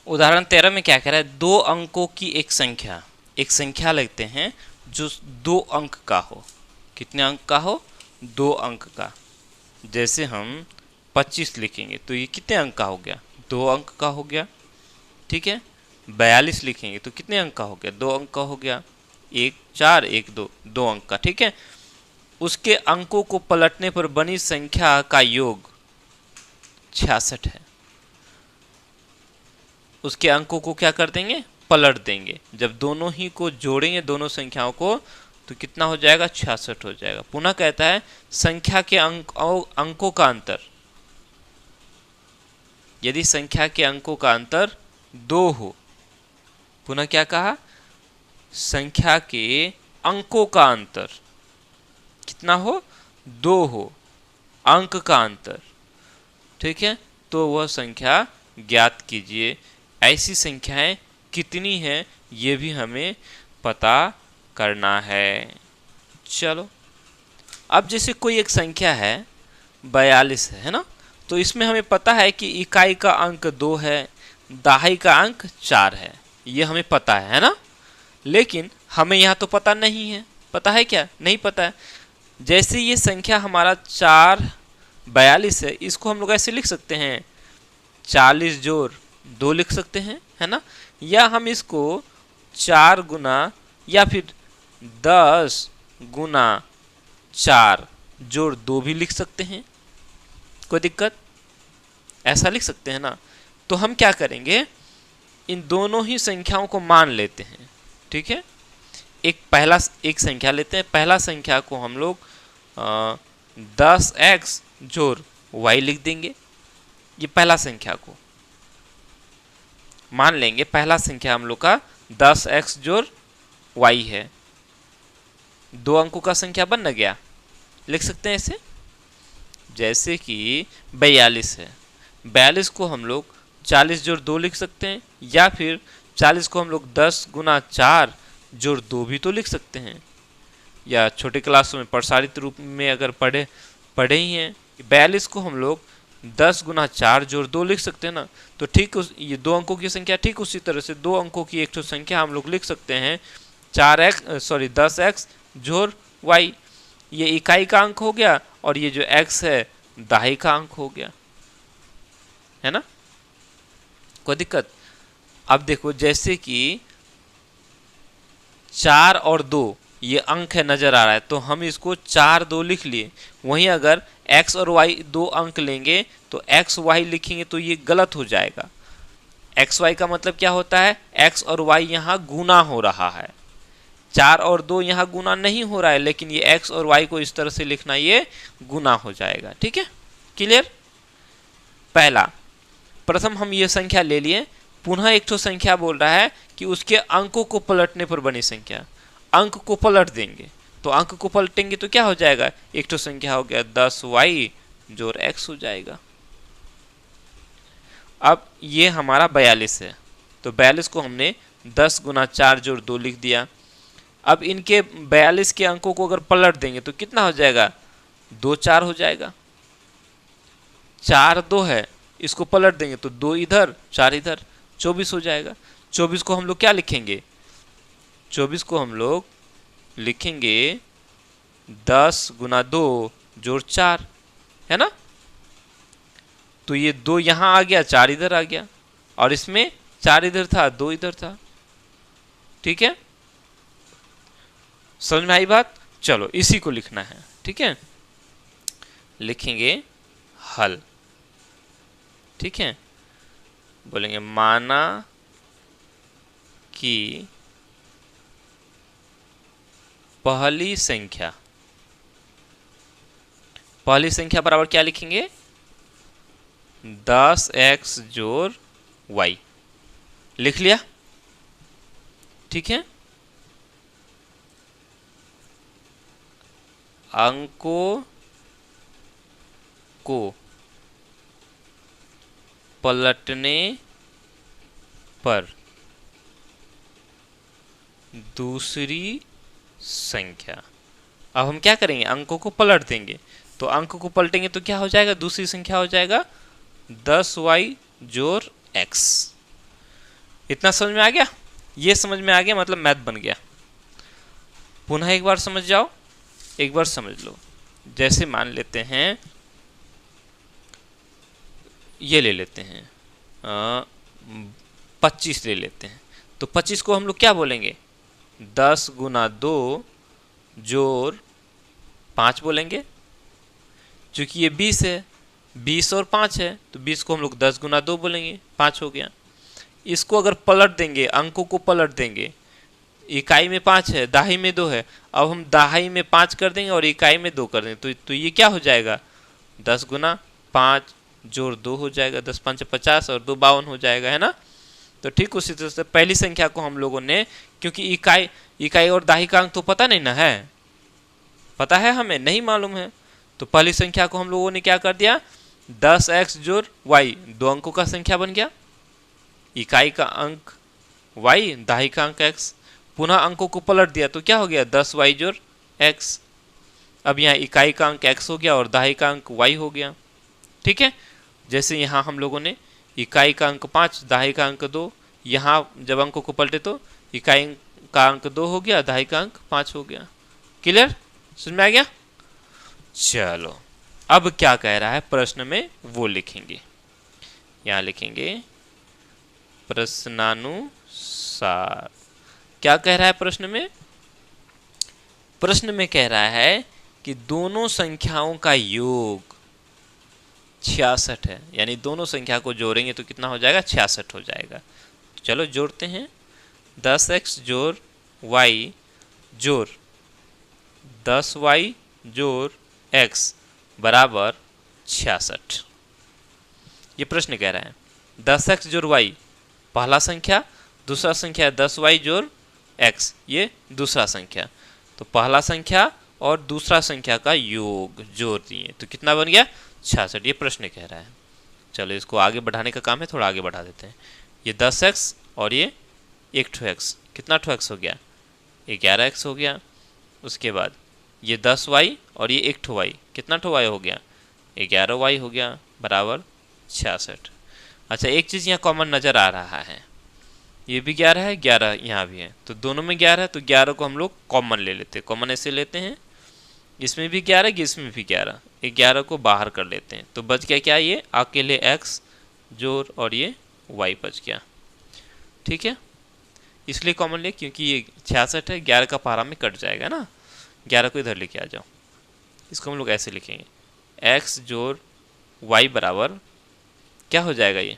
उदाहरण 13 में क्या कह रहा है, दो अंकों की एक संख्या लेते हैं जो दो अंक का हो। कितने अंक का हो? दो अंक का। जैसे हम 25 लिखेंगे तो ये कितने अंक का हो गया? दो अंक का हो गया। ठीक है। 42 लिखेंगे तो कितने अंक का हो गया? दो अंक का हो गया। 1 4 1 2, दो अंक का। ठीक है। उसके अंकों को पलटने पर बनी संख्या का योग 66 है। उसके अंकों को क्या कर देंगे? पलट देंगे। जब दोनों ही को जोड़ेंगे, दोनों संख्याओं को, तो कितना हो जाएगा? 66 हो जाएगा। पुनः कहता है संख्या के अंकों का अंतर, यदि संख्या के अंकों का अंतर 2 हो। पुनः क्या कहा? संख्या के अंकों का अंतर कितना हो? 2 हो। अंक का अंतर। ठीक है। तो वह संख्या ज्ञात कीजिए। ऐसी संख्याएं कितनी हैं ये भी हमें पता करना है। चलो, अब जैसे कोई एक संख्या है 42 है ना, तो इसमें हमें पता है कि इकाई का अंक 2 है, दहाई का अंक 4 है। ये हमें पता है ना। लेकिन हमें यहाँ तो पता नहीं है। पता है क्या? नहीं पता है। जैसे ये संख्या हमारा 42 है, इसको हम लोग ऐसे लिख सकते हैं 40 जोड़ 2 लिख सकते हैं, है ना। या हम इसको 4 गुना या फिर 10 गुना 4 जोड़ 2 भी लिख सकते हैं। कोई दिक्कत? ऐसा लिख सकते हैं ना। तो हम क्या करेंगे, इन दोनों ही संख्याओं को मान लेते हैं। ठीक है। एक संख्या लेते हैं। पहला संख्या को हम लोग 10x जोड़ y लिख देंगे। ये पहला संख्या को मान लेंगे। पहला संख्या हम लोग का 10x जोड़ y है। दो अंकों का संख्या बन न गया। लिख सकते हैं ऐसे, जैसे कि 42 है। 42 को हम लोग 40 जोड़ 2 लिख सकते हैं, या फिर 40 को हम लोग 10 गुना 4 जोड़ 2 भी तो लिख सकते हैं। या छोटे क्लासों में प्रसारित रूप में अगर पढ़े ही हैं, 42 को हम लोग 10 गुना 4 जोड़ 2 लिख सकते हैं ना। तो ठीक ये दो अंकों की संख्या, ठीक उसी तरह से दो अंकों की एक संख्या हम लोग लिख सकते हैं 10x जोड़ y। ये इकाई का अंक हो गया, और ये जो x है दहाई का अंक हो गया, है ना। कोई दिक्कत? अब देखो, जैसे कि 4 और 2 ये अंक है, नजर आ रहा है, तो हम इसको 4 2 लिख लिए। वहीं अगर x और y दो अंक लेंगे तो x y लिखेंगे तो ये गलत हो जाएगा। x y का मतलब क्या होता है? x और y यहाँ गुना हो रहा है। 4 और 2 यहाँ गुना नहीं हो रहा है, लेकिन ये x और y को इस तरह से लिखना, ये गुना हो जाएगा। ठीक है, क्लियर? प्रथम हम ये संख्या ले लिए। पुनः एक संख्या बोल रहा है कि उसके अंकों को पलटने पर बनी संख्या। अंक को पलट देंगे, तो अंक को पलटेंगे तो क्या हो जाएगा? एक संख्या हो गया 10y जोड़ x हो जाएगा। अब ये हमारा 42 है, तो 42 को हमने 10 गुना 4 जोड़ 2 लिख दिया। अब इनके 42 के अंकों को अगर पलट देंगे तो कितना हो जाएगा? 2 4 हो जाएगा। 4 2 है, इसको पलट देंगे तो 2 इधर 4 इधर, 24 हो जाएगा। 24 को हम लोग क्या लिखेंगे? 24 को हम लोग लिखेंगे 10 गुना 2 जोड़ 4, है ना। तो ये 2 यहां आ गया, 4 इधर आ गया, और इसमें 4 इधर था 2 इधर था। ठीक है, समझ में आई बात? चलो, इसी को लिखना है। ठीक है, लिखेंगे हल। ठीक है, बोलेंगे माना कि पहली संख्या बराबर क्या लिखेंगे? 10x जोड़ y। लिख लिया? ठीक है, अंकों को पलटने पर दूसरी संख्या। अब हम क्या करेंगे? अंकों को पलट देंगे। तो अंक को पलटेंगे तो क्या हो जाएगा? दूसरी संख्या हो जाएगा 10y जोड़ x। इतना समझ में आ गया? ये समझ में आ गया मतलब मैथ बन गया। पुनः एक बार समझ जाओ, एक बार समझ लो। जैसे मान लेते हैं, ये ले लेते हैं 25 ले लेते हैं, तो 25 को हम लोग क्या बोलेंगे? 10 गुना 2 जोड़ 5 बोलेंगे। चूंकि ये 20 है, 20 और 5 है, तो 20 को हम लोग 10 गुना 2 बोलेंगे, 5 हो गया। इसको अगर पलट देंगे, अंकों को पलट देंगे, इकाई में 5 है, दहाई में 2 है, अब हम दहाई में 5 कर देंगे और इकाई में 2 कर देंगे, तो ये क्या हो जाएगा? 10 गुना 5 जोड़ 2 हो जाएगा, 10 5 50 और 2 52 हो जाएगा, है ना। तो ठीक उसी तरह से पहली संख्या को हम लोगों ने, क्योंकि इकाई और दहाई का अंक तो पता नहीं ना है, पता है हमें नहीं मालूम है, तो पहली संख्या को हम लोगों ने क्या कर दिया? 10x जोड़ y, 2 अंकों का संख्या बन गया। इकाई का अंक y, दहाई का अंक x, पुनः अंकों को पलट दिया तो क्या हो गया? 10y जोड़ x। अब यहाँ इकाई का अंक x हो गया और दहाई का अंक y हो गया। ठीक है, जैसे यहाँ हम लोगों ने इकाई का अंक 5, दहाई का अंक 2, यहाँ जब अंकों को पलटे तो इकाई का अंक 2 हो गया, दहाई का अंक 5 हो गया। क्लियर, समझ में आ गया? चलो अब क्या कह रहा है प्रश्न में वो लिखेंगे। यहाँ लिखेंगे प्रश्नानुसार। क्या कह रहा है प्रश्न में? प्रश्न में कह रहा है कि दोनों संख्याओं का योग 66 है, यानी दोनों संख्या को जोड़ेंगे तो कितना हो जाएगा? 66 हो जाएगा। चलो जोड़ते हैं। 10x जोड़ y जोड़ 10y जोड़ x बराबर 66। ये प्रश्न कह रहा है 10x जोड़ y पहला संख्या, दूसरा संख्या 10y जोड़ x, ये दूसरा संख्या। तो पहला संख्या और दूसरा संख्या का योग जोड़ दिए तो कितना बन गया? 66। ये प्रश्न कह रहा है। चलो इसको आगे बढ़ाने का काम है, थोड़ा आगे बढ़ा देते हैं। ये 10x और ये 1x, कितना x हो गया? 11x हो गया। उसके बाद ये 10y और ये 1y, कितना y हो गया? 11y हो गया बराबर 66। अच्छा, एक चीज़ यहाँ कॉमन नज़र आ रहा है, ये भी 11 है, 11 यहाँ भी है, तो दोनों में 11 है, तो 11 को हम लोग कॉमन ले लेते हैं। कॉमन ऐसे लेते हैं, इसमें भी 11 कि इसमें भी 11, 11 को बाहर कर लेते हैं, तो बच गया क्या? ये अकेले x जोड़ और ये y बच गया। ठीक है, इसलिए कॉमन ले क्योंकि ये 66 है, 11 का पारा में कट जाएगा ना। 11 को इधर लेके आ जाओ, इसको हम लोग ऐसे लिखेंगे x जोड़ y बराबर क्या हो जाएगा? ये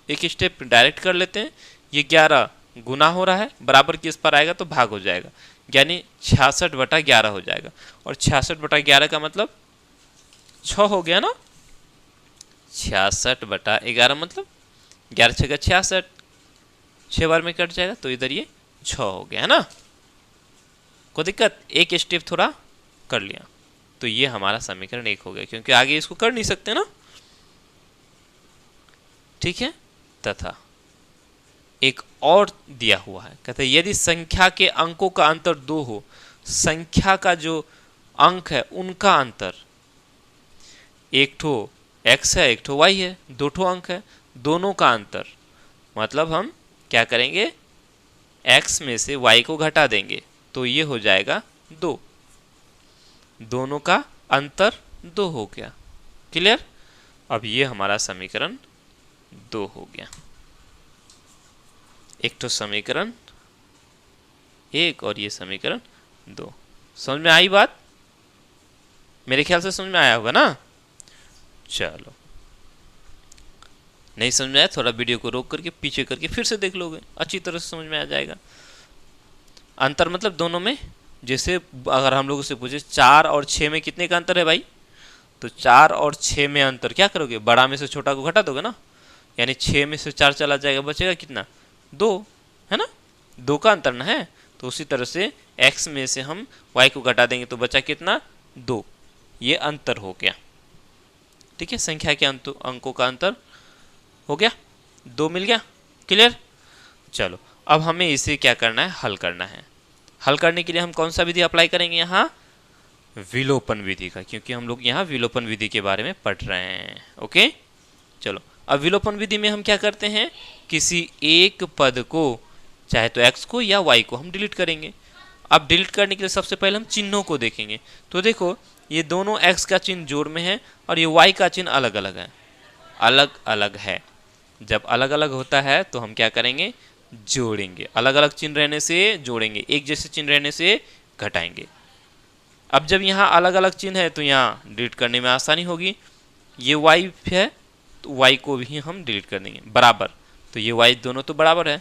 एक स्टेप डायरेक्ट कर लेते हैं। ये 11 गुना हो रहा है, बराबर की इस पर आएगा तो भाग हो जाएगा, यानी 66/11 हो जाएगा। और 66/11 का मतलब 6 हो गया ना। 66/11 मतलब 11 6 66, 6 बार में कट जाएगा, तो इधर ये 6 हो गया है ना। कोई दिक्कत? एक स्टेप थोड़ा कर लिया तो ये हमारा समीकरण 1 हो गया, क्योंकि आगे इसको कर नहीं सकते ना। ठीक है, तथा एक और दिया हुआ है, कहते हैं यदि संख्या के अंकों का अंतर 2 हो, संख्या का जो अंक है उनका अंतर, एक ठो x है एक ठो y है, 2 ठो अंक है, दोनों का अंतर, मतलब हम क्या करेंगे? x में से y को घटा देंगे तो ये हो जाएगा 2, दोनों का अंतर 2 हो गया। क्लियर? अब ये हमारा समीकरण 2 हो गया। एक तो समीकरण 1 और ये समीकरण 2। समझ में आई बात? मेरे ख्याल से समझ में आया होगा ना। चलो, नहीं समझ में आया थोड़ा वीडियो को रोक करके पीछे करके फिर से देख लोगे, अच्छी तरह से समझ में आ जाएगा। अंतर मतलब दोनों में, जैसे अगर हम लोगों से पूछे 4 और 6 में कितने का अंतर है भाई, तो 4 और 6 में अंतर क्या करोगे? बड़ा में से छोटा को घटा दोगे ना, यानी 6 में से 4 चला जाएगा, बचेगा कितना? 2, है ना। 2 का अंतर ना है, तो उसी तरह से x में से हम y को घटा देंगे तो बचा कितना? 2। ये अंतर हो गया। ठीक है, संख्या के अंकों का अंतर हो गया, 2 मिल गया। क्लियर? चलो अब हमें इसे क्या करना है? हल करना है। हल करने के लिए हम कौन सा विधि अप्लाई करेंगे? यहाँ विलोपन विधि का, क्योंकि हम लोग यहाँ विलोपन विधि के बारे में पढ़ रहे हैं। ओके, चलो अब विलोपन विधि में हम क्या करते हैं, किसी एक पद को, चाहे तो x को या y को, हम डिलीट करेंगे। अब डिलीट करने के लिए सबसे पहले हम चिन्हों को देखेंगे। तो देखो ये दोनों x का चिन्ह जोड़ में है और ये y का चिन्ह अलग अलग है, अलग अलग है। जब अलग अलग होता है तो हम क्या करेंगे, जोड़ेंगे। अलग अलग चिन्ह रहने से जोड़ेंगे, एक जैसे चिन्ह रहने से घटाएंगे। अब जब यहाँ अलग अलग चिन्ह है तो यहाँ डिलीट करने में आसानी होगी। ये y है तो y को भी हम डिलीट कर देंगे, बराबर। तो ये y दोनों तो बराबर है,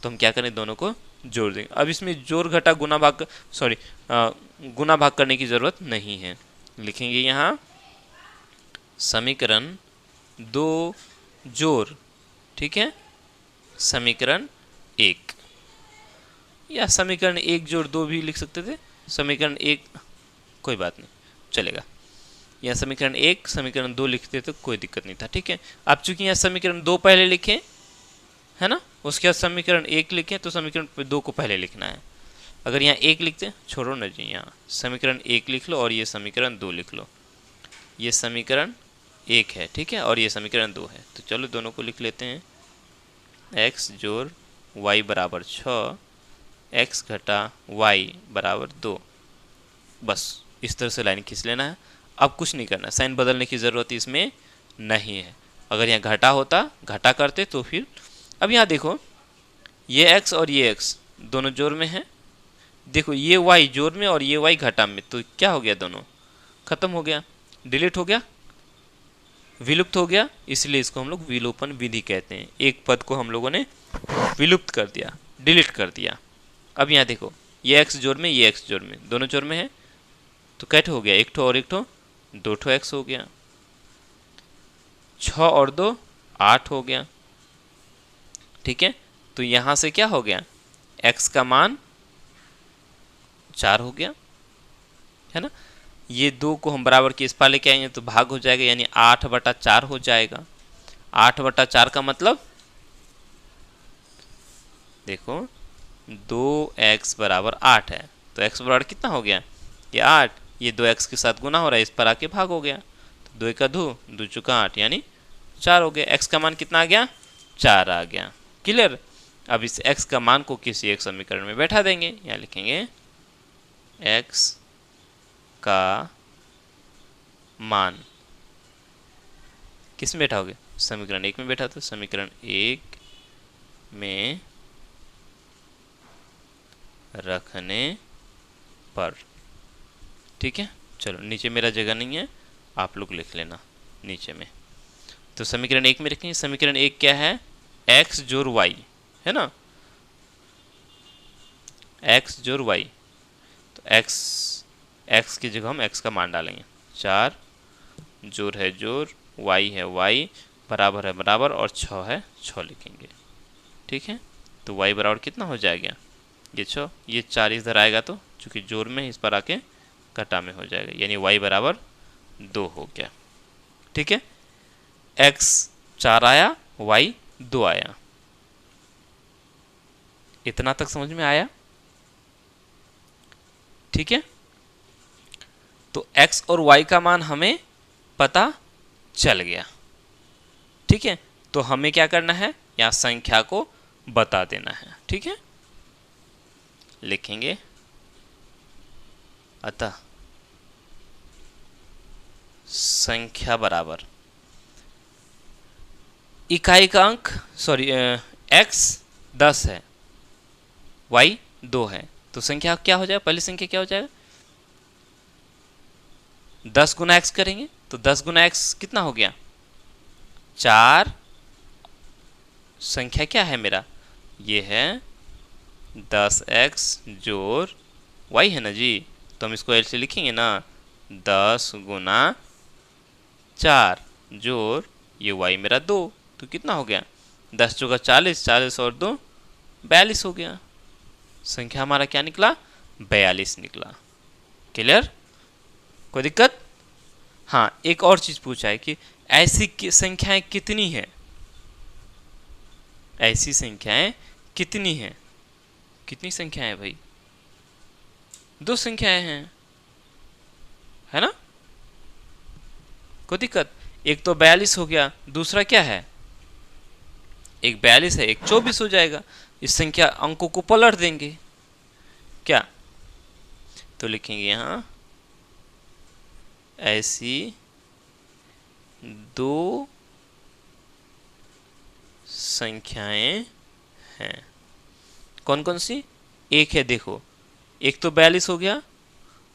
तो हम क्या करें, दोनों को जोड़ देंगे। अब इसमें जोड़ घटा गुना भाग गुना भाग करने की ज़रूरत नहीं है। लिखेंगे यहाँ समीकरण 2 जोड़, ठीक है, समीकरण 1, या समीकरण 1 जोड़ 2 भी लिख सकते थे। समीकरण 1 कोई बात नहीं, चलेगा। यहाँ समीकरण 1 समीकरण 2 लिखते तो कोई दिक्कत नहीं था, ठीक है। अब चूंकि यहाँ समीकरण 2 पहले लिखें है ना, उसके बाद समीकरण 1 लिखें, तो समीकरण 2 को पहले लिखना है। अगर यहाँ 1 लिखते, छोड़ो ना जी, यहाँ समीकरण 1 लिख लो और ये समीकरण 2 लिख लो। ये समीकरण 1 है, ठीक है, और ये समीकरण 2 है। तो चलो दोनों को लिख लेते हैं। x जोड़ y बराबर 6, x घटा y बराबर 2। बस इस तरह से लाइन खींच लेना है। अब कुछ नहीं करना, साइन बदलने की ज़रूरत इसमें नहीं है। अगर यहाँ घटा होता, घटा करते तो फिर, अब यहाँ देखो ये x और ये x दोनों जोड़ में है। देखो ये y जोड़ में और ये y घटा में, तो क्या हो गया, दोनों खत्म हो गया, डिलीट हो गया, विलुप्त हो गया। इसलिए इसको हम लोग विलोपन विधि कहते हैं। एक पद को हम लोगों ने विलुप्त कर दिया, डिलीट कर दिया। अब यहाँ देखो ये x जोड़ में, ये x जोड़ में, दोनों जोड़ में है, तो कैसे हो गया, एक ठो और एक ठो, 2 ठो x हो गया। 6 और 2 8 हो गया, ठीक है। तो यहाँ से क्या हो गया, x का मान 4 हो गया, है ना। ये 2 को हम बराबर के इस पार लेके आएंगे तो भाग हो जाएगा, यानी 8/4 हो जाएगा। 8/4 का मतलब देखो 2x बराबर 8 है, तो x बराबर कितना हो गया, ये 8, ये 2x के साथ गुना हो रहा है, इस पर आके भाग हो गया, तो 2 का 2, 2 चुका 8, यानी 4 हो गया। x का मान कितना आ गया, 4 आ गया। क्लियर। अब इस x का मान को किसी एक समीकरण में बैठा देंगे। यहाँ लिखेंगे x का मान किस में बैठाओगे, समीकरण 1 में बैठा, तो समीकरण 1 में रखने पर, ठीक है। चलो नीचे मेरा जगह नहीं है, आप लोग लिख लेना नीचे में। तो समीकरण 1 में रखेंगे। समीकरण 1 क्या है, x जोड़ y, है ना, x जोड़ y। तो x की जगह हम x का मान डालेंगे, 4 जोड़ है जोड़, y है y, बराबर है बराबर, और 6 है 6 लिखेंगे, ठीक है। तो y बराबर कितना हो जाएगा, ये 6, ये 4 इधर आएगा तो चूंकि जोड़ में इस पर आके घटा में हो जाएगा, यानी y बराबर 2 हो गया, ठीक है। x 4 आया, y 2 आया। इतना तक समझ में आया, ठीक है। तो x और y का मान हमें पता चल गया, ठीक है। तो हमें क्या करना है, यहाँ संख्या को बता देना है, ठीक है। लिखेंगे अतः संख्या बराबर इकाई का अंक, x 10 है, y 2 है, तो संख्या क्या हो जाएगा, पहली संख्या क्या हो जाएगा, 10 गुना x करेंगे, तो 10 गुना x कितना हो गया, 4। संख्या क्या है मेरा, ये है 10x जोड़ y, है ना जी। तो हम इसको ऐसे लिखेंगे ना, 10 गुना 4 जोड़ ये y मेरा 2, तो कितना हो गया, 10 चौका 40, 40 और 2 42 हो गया। संख्या हमारा क्या निकला, 42 निकला। क्लियर, कोई दिक्कत। हाँ, एक और चीज पूछा है कि ऐसी संख्याएं कितनी हैं, ऐसी संख्याएं कितनी हैं, कितनी संख्याएं हैं भाई, 2 संख्याएं हैं, है ना। कोई दिक्कत। एक तो 42 हो गया, दूसरा क्या है एक 42 है, एक 24 हो जाएगा। इस संख्या अंकों को पलट देंगे क्या, तो लिखेंगे यहां ऐसी दो संख्याएं हैं। कौन कौन सी? एक है, देखो, एक तो 42 हो गया,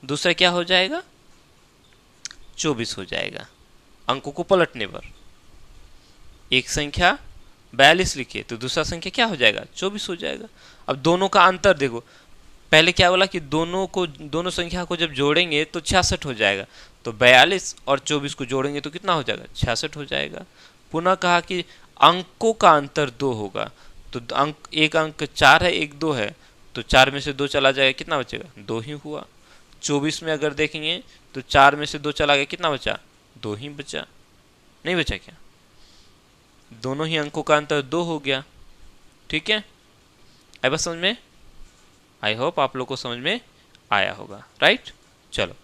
दूसरा क्या हो जाएगा? 24 हो जाएगा अंकों को पलटने पर। एक संख्या 42 लिखिए तो दूसरा संख्या क्या हो जाएगा? 24 हो जाएगा। अब दोनों का अंतर देखो, पहले क्या बोला कि दोनों संख्या को जब जोड़ेंगे तो 66 हो जाएगा, तो 42 और 24 को जोड़ेंगे तो कितना हो जाएगा? 66 हो जाएगा। पुनः कहा कि अंकों का अंतर 2 होगा, तो एक अंक 4 है, एक 2 है, तो 4 में से 2 चला जाएगा, कितना बचेगा? 2 ही हुआ। 24 में अगर देखेंगे तो 4 में से 2 चला गया, कितना बचा? 2 ही बचा। नहीं बचा क्या? दोनों ही अंकों का अंतर 2 हो गया। ठीक है, आई बात समझ में? आई होप आप लोग को समझ में आया होगा, राइट? चलो